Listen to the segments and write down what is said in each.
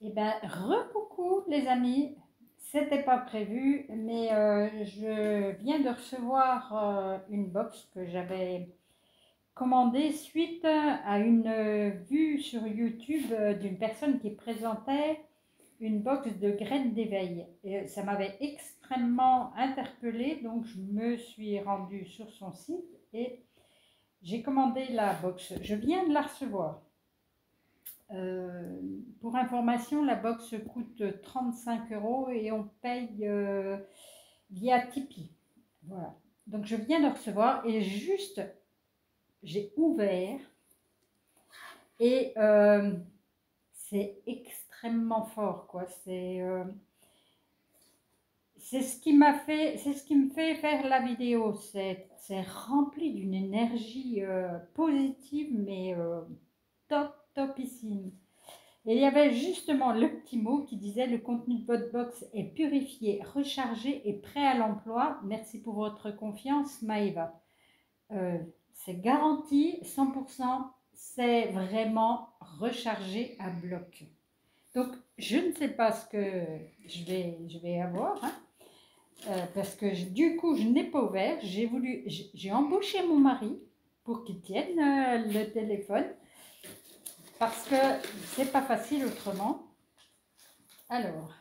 Eh ben, recoucou les amis, c'était pas prévu, mais je viens de recevoir une box que j'avais commandée suite à une vue sur YouTube d'une personne qui présentait une box de graines d'éveil. Et ça m'avait extrêmement interpellée, donc je me suis rendue sur son site et j'ai commandé la box. Je viens de la recevoir. Euh, pour information, la box coûte 35 € et on paye via Tipeee. Voilà. Donc je viens de recevoir et juste j'ai ouvert et c'est extrêmement fort quoi. C'est ce qui m'a fait, c'est ce qui me fait faire la vidéo. C'est rempli d'une énergie positive mais topissime. Et il y avait justement le petit mot qui disait: le contenu de votre box est purifié, rechargé et prêt à l'emploi. Merci pour votre confiance, Maëva. C'est garanti 100%, c'est vraiment rechargé à bloc. Donc, je ne sais pas ce que je vais avoir, hein, parce que du coup, je n'ai pas ouvert. J'ai embauché mon mari pour qu'il tienne le téléphone parce que c'est pas facile autrement. Alors,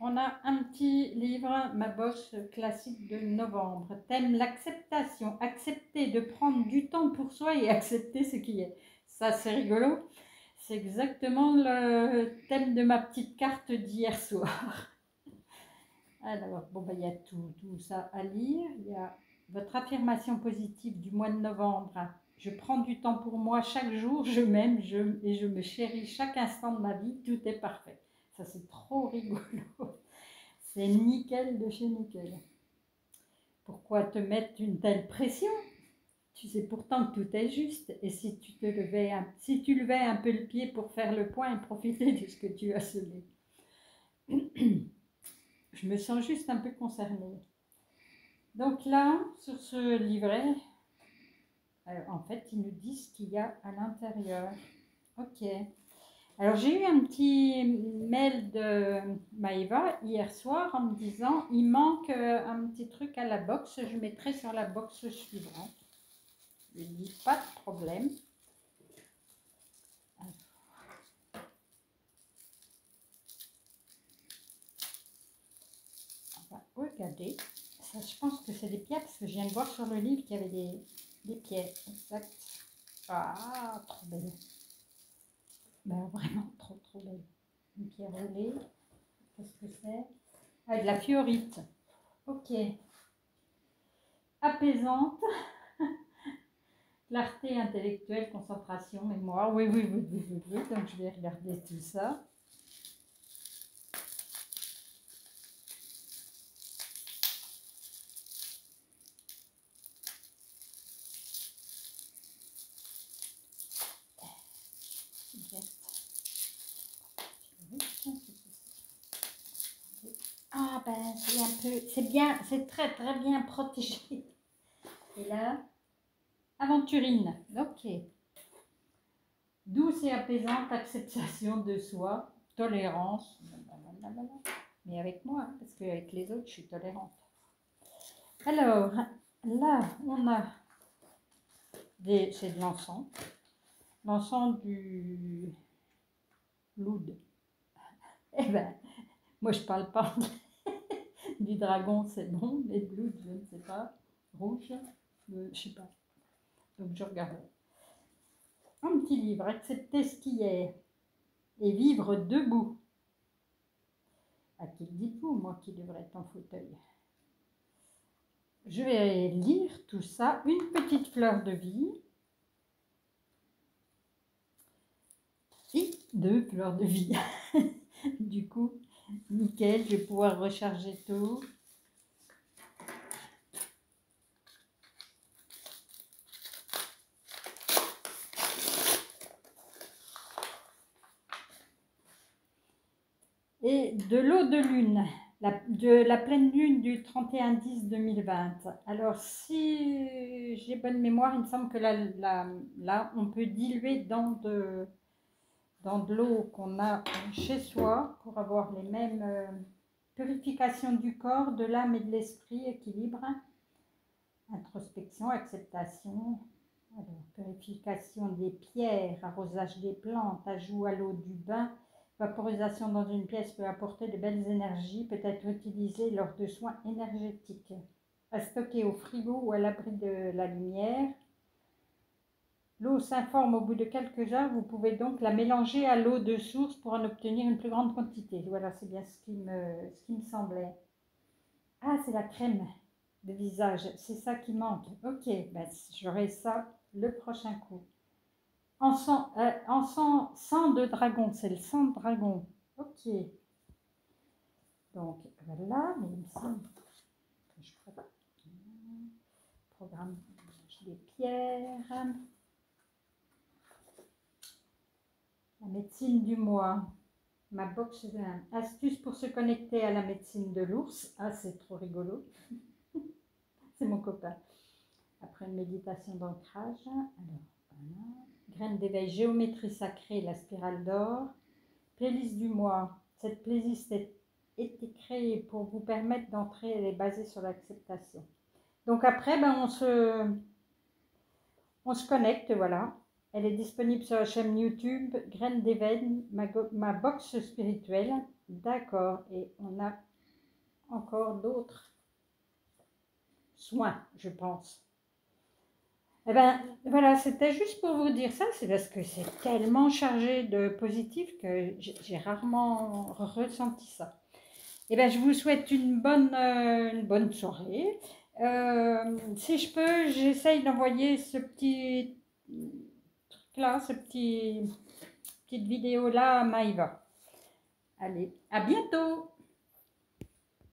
on a un petit livre, ma box classique de novembre. Thème: l'acceptation. Accepter de prendre du temps pour soi et accepter ce qui est. Ça, c'est rigolo. C'est exactement le thème de ma petite carte d'hier soir. Alors, bon, ben, il y a tout ça à lire. Il y a votre affirmation positive du mois de novembre. Je prends du temps pour moi chaque jour, je m'aime et je me chéris chaque instant de ma vie, tout est parfait. Ça, c'est trop rigolo. C'est nickel de chez nickel. Pourquoi te mettre une telle pression? Tu sais pourtant que tout est juste. Et si tu levais un peu le pied pour faire le point et profiter de ce que tu as semé. Je me sens juste un peu concernée. Donc là, sur ce livret, en fait, ils nous disent ce qu'il y a à l'intérieur. Ok. Alors, j'ai eu un petit mail de Maëva hier soir en me disant: il manque un petit truc à la box, je mettrai sur la box suivante. Je lui dis: pas de problème. On va regarder. Ça, je pense que c'est des pierres parce que je viens de voir sur le livre qu'il y avait des pierres. Exact. Ah, trop belle. Ben, vraiment trop belle. Une pierre roulée. Qu'est-ce que c'est? Ah, de la fluorite. Ok. Apaisante. Clarté intellectuelle, concentration, mémoire. Oui. Donc, je vais regarder tout ça. Ah ben, c'est un peu, c'est bien, c'est très bien protégé. Et là, aventurine. Ok. Douce et apaisante, acceptation de soi, tolérance. Mais avec moi, hein, parce qu'avec les autres, je suis tolérante. Alors, là, on a c'est de l'encens. L'encens du Loud. Eh ben, moi, je parle pas du dragon, c'est bon, mais de Loud, je ne sais pas. Rouge, je sais pas. Donc, je regarde. Un petit livre: accepter ce qui est et vivre debout. À qui le dites-vous, moi qui devrais être en fauteuil? Je vais lire tout ça. Une petite fleur de vie. Et 2 fleurs de vie. Du coup, nickel, je vais pouvoir recharger tout. Et de l'eau de lune, de la pleine lune du 31/10/2020. Alors, si j'ai bonne mémoire, il me semble que là on peut diluer dans dans de l'eau qu'on a chez soi pour avoir les mêmes purifications du corps, de l'âme et de l'esprit, équilibre, introspection, acceptation, alors, purification des pierres, arrosage des plantes, ajout à l'eau du bain, vaporisation dans une pièce peut apporter de belles énergies, peut être utilisée lors de soins énergétiques, à stocker au frigo ou à l'abri de la lumière. L'eau s'informe au bout de quelques heures, vous pouvez donc la mélanger à l'eau de source pour en obtenir une plus grande quantité. Voilà, c'est bien ce qui me semblait. Ah, c'est la crème de visage, c'est ça qui manque. Ok, ben, j'aurai ça le prochain coup. Sang de dragon, c'est le sang de dragon. Ok. Donc voilà, mais il me semble que je prépare. Programme des pierres. La médecine du mois. Ma box, astuce pour se connecter à la médecine de l'ours. Ah, c'est trop rigolo. C'est mon copain. Après une méditation d'ancrage. Alors, voilà. Graines d'éveil, géométrie sacrée, la spirale d'or. Playlist du mois. Cette playlist a été créée pour vous permettre d'entrer, elle est basée sur l'acceptation. Donc après, ben, on se connecte, voilà. Elle est disponible sur la chaîne YouTube, Graines d'éveil, ma box spirituelle. D'accord, et on a encore d'autres soins, je pense. Eh ben voilà, c'était juste pour vous dire ça, c'est parce que c'est tellement chargé de positif que j'ai rarement ressenti ça. Eh ben je vous souhaite une bonne soirée. Si je peux, j'essaye d'envoyer ce petit truc-là, petite vidéo-là à Maïva. Allez, à bientôt!